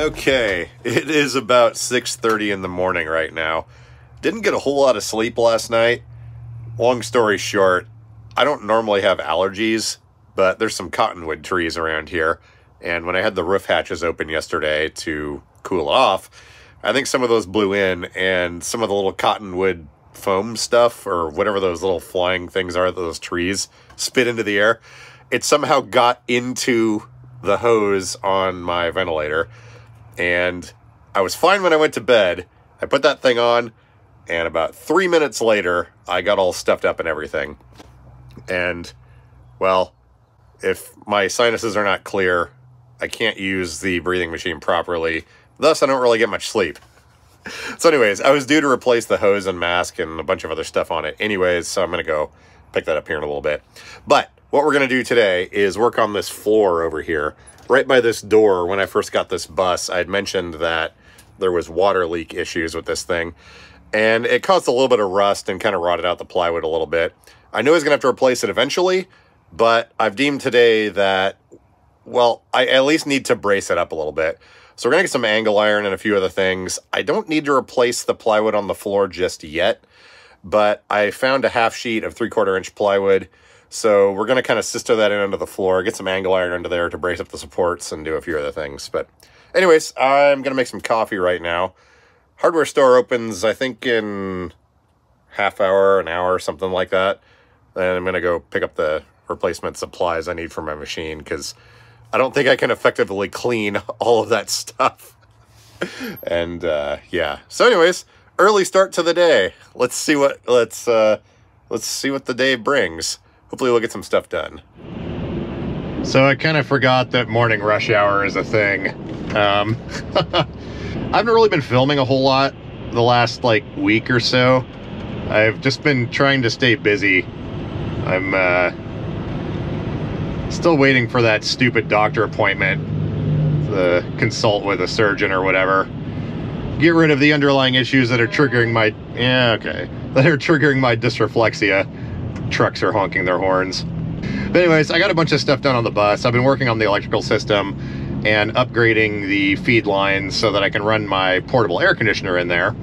Okay, it is about 6:30 in the morning right now. Didn't get a whole lot of sleep last night. Long story short, I don't normally have allergies, but there's some cottonwood trees around here. And when I had the roof hatches open yesterday to cool it off, I think some of those blew in, and some of the little cottonwood foam stuff, or whatever those little flying things are that those trees spit into the air, it somehow got into the hose on my ventilator. And I was fine when I went to bed. I put that thing on, and about 3 minutes later, I got all stuffed up and everything. And, well, if my sinuses are not clear, I can't use the breathing machine properly. Thus, I don't really get much sleep. So anyways, I was due to replace the hose and mask and a bunch of other stuff on it anyways, so I'm going to go pick that up here in a little bit. But what we're going to do today is work on this floor over here. Right by this door, when I first got this bus, I had mentioned that there was water leak issues with this thing. And it caused a little bit of rust and kind of rotted out the plywood a little bit. I knew I was going to have to replace it eventually, but I've deemed today that, well, I at least need to brace it up a little bit. So we're going to get some angle iron and a few other things. I don't need to replace the plywood on the floor just yet, but I found a half sheet of 3/4 inch plywood. So we're going to kind of sister that in under the floor, get some angle iron under there to brace up the supports and do a few other things. But anyways, I'm going to make some coffee right now. Hardware store opens, I think, in half hour, an hour, something like that. And I'm going to go pick up the replacement supplies I need for my machine, because I don't think I can effectively clean all of that stuff. And yeah. So anyways, early start to the day. Let's see what the day brings. Hopefully we'll get some stuff done. So I kind of forgot that morning rush hour is a thing. I haven't really been filming a whole lot the last week or so. I've just been trying to stay busy. I'm still waiting for that stupid doctor appointment to consult with a surgeon or whatever. Get rid of the underlying issues that are triggering my dysreflexia. Trucks are honking their horns. But anyways, I got a bunch of stuff done on the bus. I've been working on the electrical system and upgrading the feed lines so that I can run my portable air conditioner in there.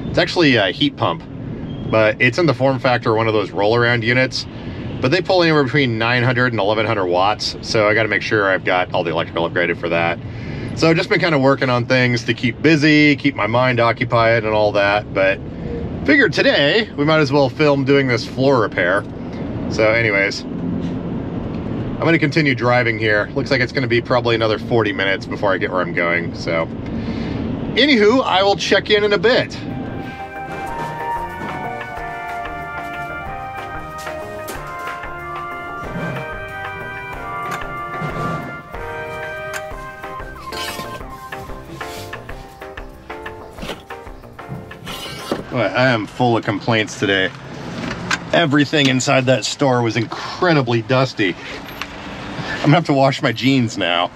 It's actually a heat pump, but it's in the form factor one of those roll-around units, but they pull anywhere between 900 and 1100 watts, so I got to make sure I've got all the electrical upgraded for that. So I've just been kind of working on things to keep busy, keep my mind occupied and all that, but figured today we might as well film doing this floor repair. So anyways, I'm going to continue driving here. Looks like it's going to be probably another 40 minutes before I get where I'm going. So anywho, I will check in a bit. Boy, I am full of complaints today. Everything inside that store was incredibly dusty. I'm gonna have to wash my jeans now.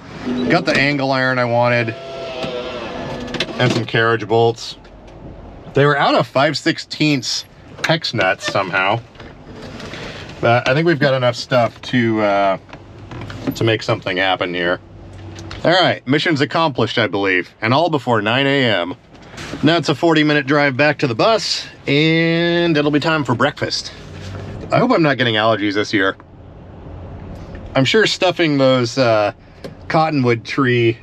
Got the angle iron I wanted and some carriage bolts. They were out of 5/16 hex nuts somehow, but I think we've got enough stuff to make something happen here. All right, mission's accomplished, I believe, and all before 9 a.m. Now it's a 40-minute drive back to the bus, and it'll be time for breakfast. I hope I'm not getting allergies this year. I'm sure stuffing those cottonwood tree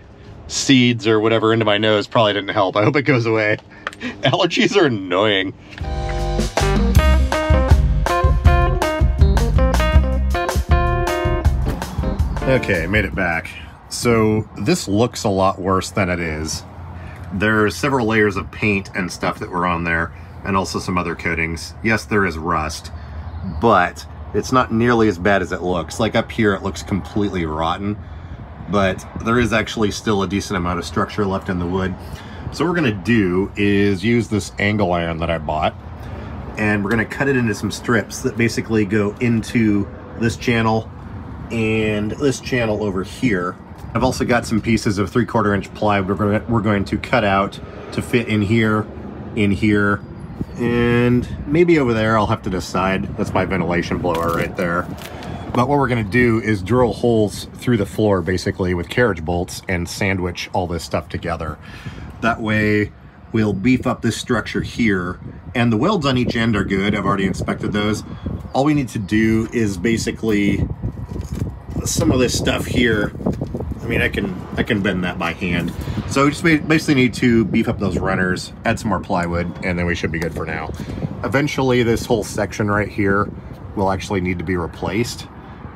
seeds or whatever into my nose probably didn't help. I hope it goes away. Allergies are annoying. Okay, made it back. So this looks a lot worse than it is. There's several layers of paint and stuff that were on there, and also some other coatings. Yes, there is rust, but it's not nearly as bad as it looks. Like up here, it looks completely rotten, but there is actually still a decent amount of structure left in the wood. So what we're gonna do is use this angle iron that I bought, and we're gonna cut it into some strips that basically go into this channel and this channel over here. I've also got some pieces of 3/4 inch plywood we're going to cut out to fit in here, and maybe over there. I'll have to decide. That's my ventilation blower right there. But what we're gonna do is drill holes through the floor basically with carriage bolts and sandwich all this stuff together. That way we'll beef up this structure here, and the welds on each end are good. I've already inspected those. All we need to do is basically some of this stuff here. I mean, I can bend that by hand. So we just basically need to beef up those runners, add some more plywood, and then we should be good for now. Eventually, this whole section right here will actually need to be replaced,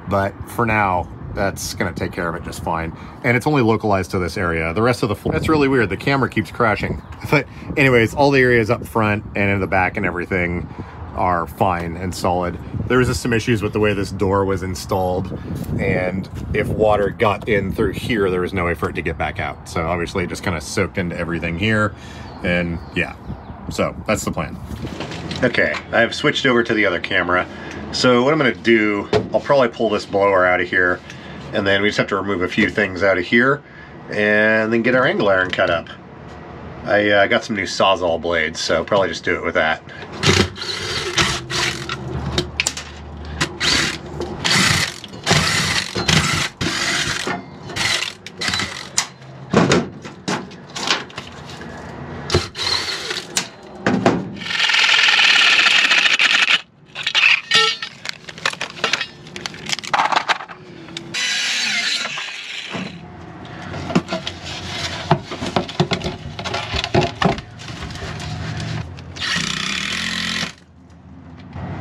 but for now, that's gonna take care of it just fine. And it's only localized to this area. The rest of the floor, that's really weird. The camera keeps crashing. But anyways, all the areas up front and in the back and everything are fine and solid. There was just some issues with the way this door was installed, and if water got in through here, there was no way for it to get back out. So obviously it just kind of soaked into everything here, and yeah, so that's the plan. Okay, I've switched over to the other camera. So what I'm gonna do, I'll probably pull this blower out of here, and then we just have to remove a few things out of here, and then get our angle iron cut up. I got some new Sawzall blades, so probably just do it with that.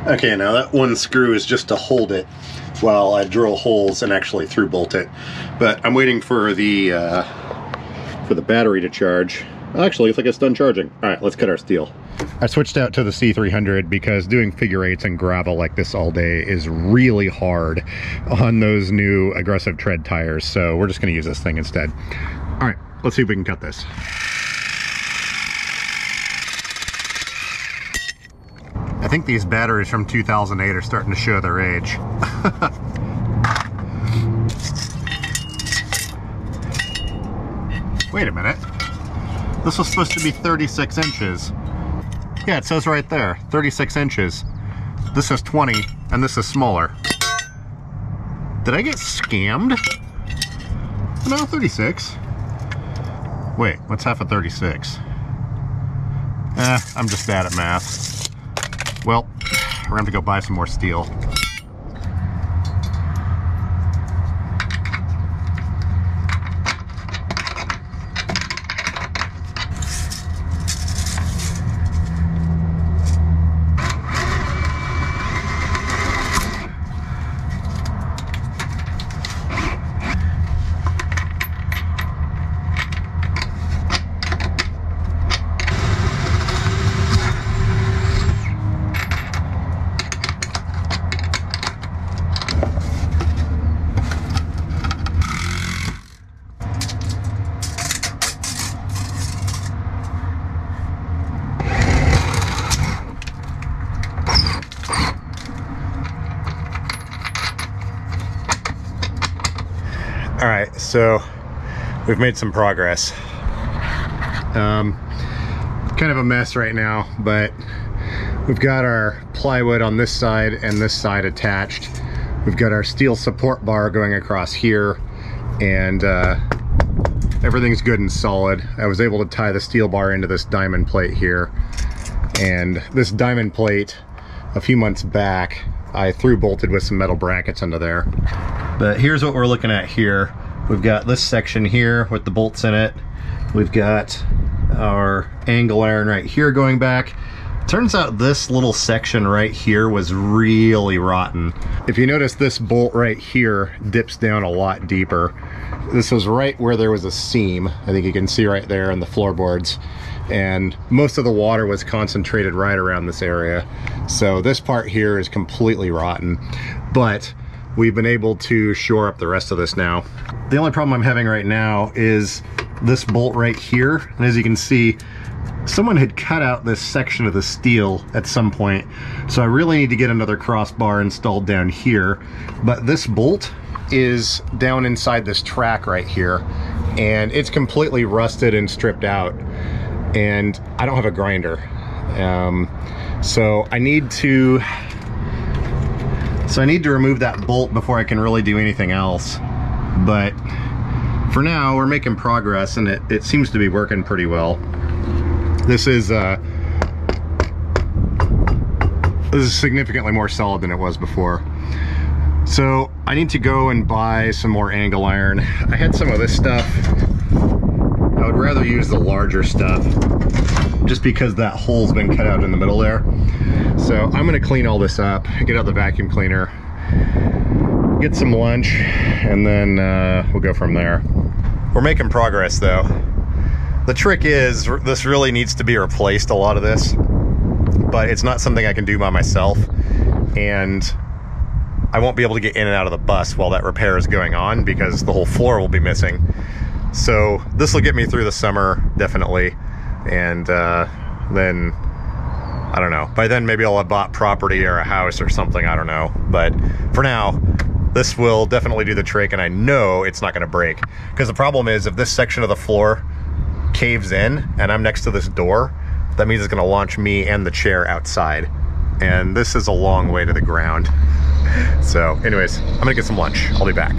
Okay, now that one screw is just to hold it while I drill holes and actually through bolt it. But I'm waiting for the battery to charge. Actually, looks like it's done charging. All right, let's cut our steel. I switched out to the C300 because doing figure eights and gravel like this all day is really hard on those new aggressive tread tires. So we're just gonna use this thing instead. All right, let's see if we can cut this. I think these batteries from 2008 are starting to show their age. Wait a minute. This was supposed to be 36 inches. Yeah, it says right there, 36 inches. This is 20, and this is smaller. Did I get scammed? No, 36. Wait, what's half of 36? I'm just bad at math. Well, we're gonna have to go buy some more steel. All right, so we've made some progress. Kind of a mess right now, but we've got our plywood on this side and this side attached. We've got our steel support bar going across here, and everything's good and solid. I was able to tie the steel bar into this diamond plate here, and this diamond plate, a few months back, I through bolted with some metal brackets under there. But here's what we're looking at here. We've got this section here with the bolts in it. We've got our angle iron right here going back. Turns out this little section right here was really rotten. If you notice, this bolt right here dips down a lot deeper. This was right where there was a seam. I think you can see right there in the floorboards. And most of the water was concentrated right around this area. So this part here is completely rotten. But we've been able to shore up the rest of this now. The only problem I'm having right now is this bolt right here. And as you can see, someone had cut out this section of the steel at some point. So I really need to get another crossbar installed down here. But this bolt is down inside this track right here, and it's completely rusted and stripped out. And I don't have a grinder. So I need to So I need to remove that bolt before I can really do anything else. But for now, we're making progress, and it seems to be working pretty well. This is significantly more solid than it was before. So I need to go and buy some more angle iron. I had some of this stuff. I would rather use the larger stuff just because that hole's been cut out in the middle there. So I'm gonna clean all this up, get out the vacuum cleaner, get some lunch, and then we'll go from there. We're making progress though. The trick is, this really needs to be replaced, a lot of this, but it's not something I can do by myself, and I won't be able to get in and out of the bus while that repair is going on because the whole floor will be missing. So this will get me through the summer, definitely, and then, I don't know, by then maybe I'll have bought property or a house or something, I don't know, but for now, this will definitely do the trick, and I know it's not gonna break, because the problem is, if this section of the floor caves in and I'm next to this door, that means it's gonna launch me and the chair outside, and this is a long way to the ground. So anyways, I'm gonna get some lunch. I'll be back.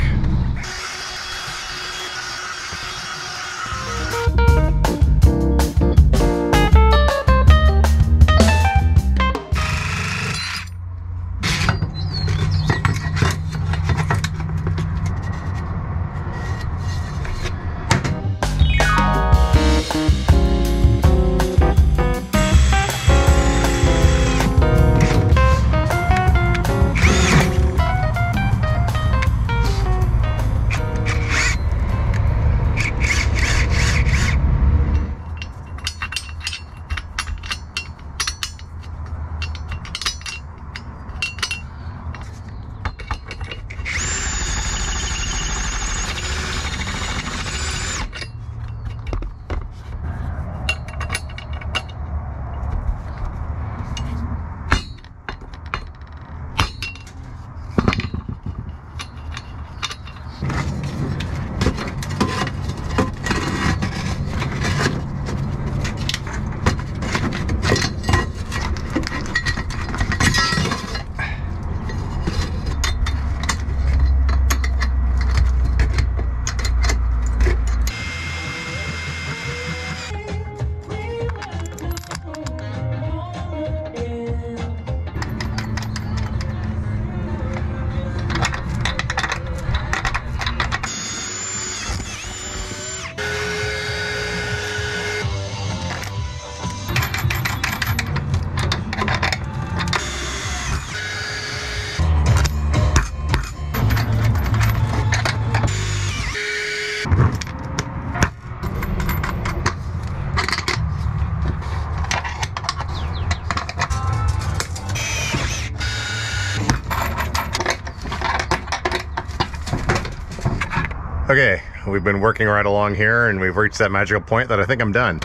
Okay, we've been working right along here, and we've reached that magical point that I think I'm done.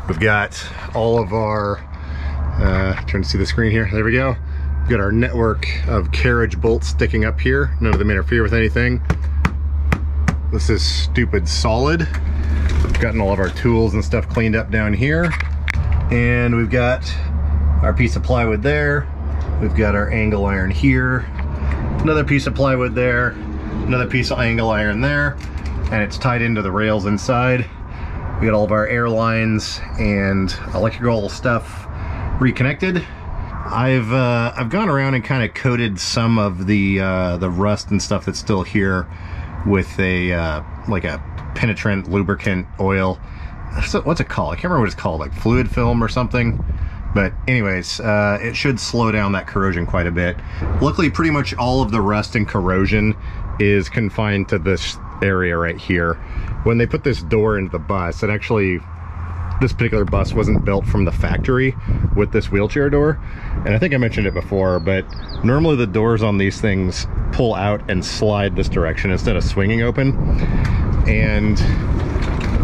We've got all of our, trying to see the screen here, there we go. We've got our network of carriage bolts sticking up here. None of them interfere with anything. This is stupid solid. We've gotten all of our tools and stuff cleaned up down here. And we've got our piece of plywood there. We've got our angle iron here. Another piece of plywood there. Another piece of angle iron there, and it's tied into the rails inside. We got all of our air lines and electrical stuff reconnected. I've gone around and kind of coated some of the rust and stuff that's still here with a like a penetrant lubricant oil. So what's it called? I can't remember what it's called, like fluid film or something. But anyways, it should slow down that corrosion quite a bit. Luckily, pretty much all of the rust and corrosion is confined to this area right here. When they put this door into the bus, this particular bus wasn't built from the factory with this wheelchair door. And I think I mentioned it before, but normally the doors on these things pull out and slide this direction instead of swinging open. And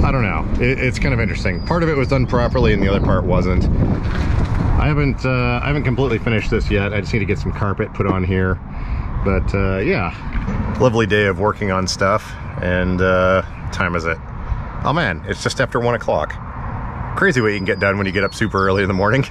I don't know, it's kind of interesting. Part of it was done properly and the other part wasn't. I haven't completely finished this yet. I just need to get some carpet put on here. But yeah, lovely day of working on stuff. And time is it? Oh man, it's just after 1 o'clock. Crazy what you can get done when you get up super early in the morning.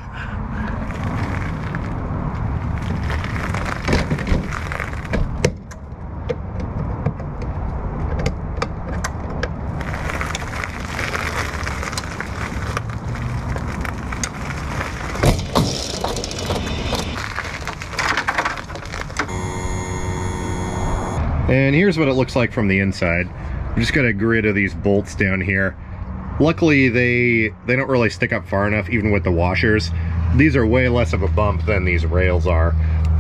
And here's what it looks like from the inside. We just got a grid of these bolts down here. Luckily, they don't really stick up far enough, even with the washers. These are way less of a bump than these rails are.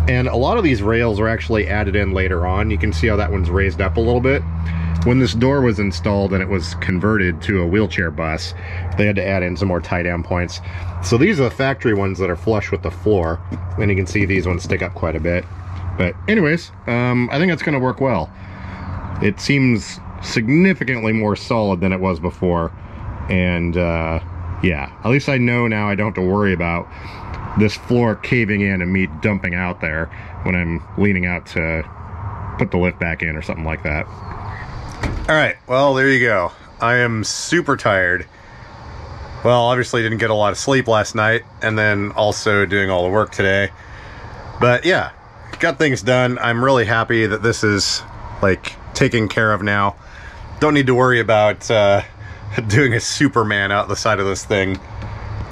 And a lot of these rails are actually added in later on. You can see how that one's raised up a little bit. When this door was installed and it was converted to a wheelchair bus, they had to add in some more tie-down points. So these are the factory ones that are flush with the floor. And you can see these ones stick up quite a bit. But anyways, I think that's gonna work well. It seems significantly more solid than it was before. And yeah, at least I know now I don't have to worry about this floor caving in and me dumping out there when I'm leaning out to put the lift back in or something like that. All right, well, there you go. I am super tired. Well, obviously didn't get a lot of sleep last night, and then also doing all the work today. But yeah, got things done. I'm really happy that this is like taken care of now. Don't need to worry about doing a Superman out the side of this thing,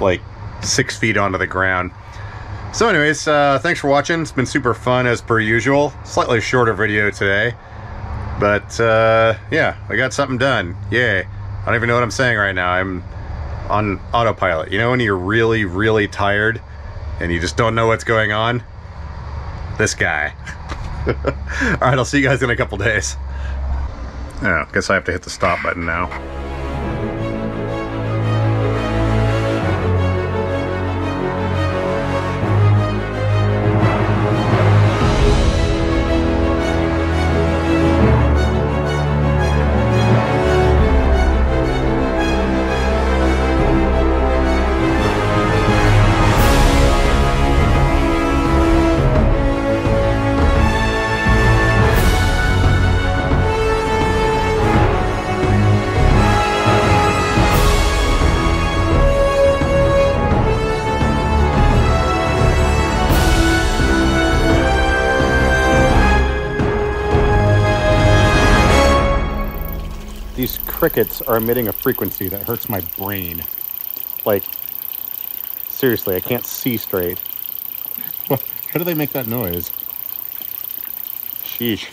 like 6 feet onto the ground. So anyways, thanks for watching. It's been super fun as per usual. Slightly shorter video today, but yeah, I got something done. Yay. I don't even know what I'm saying right now. I'm on autopilot. You know when you're really, really tired and you just don't know what's going on? This guy. All right, I'll see you guys in a couple days. Oh, guess I have to hit the stop button now. These crickets are emitting a frequency that hurts my brain. Like, seriously, I can't see straight. How do they make that noise? Sheesh.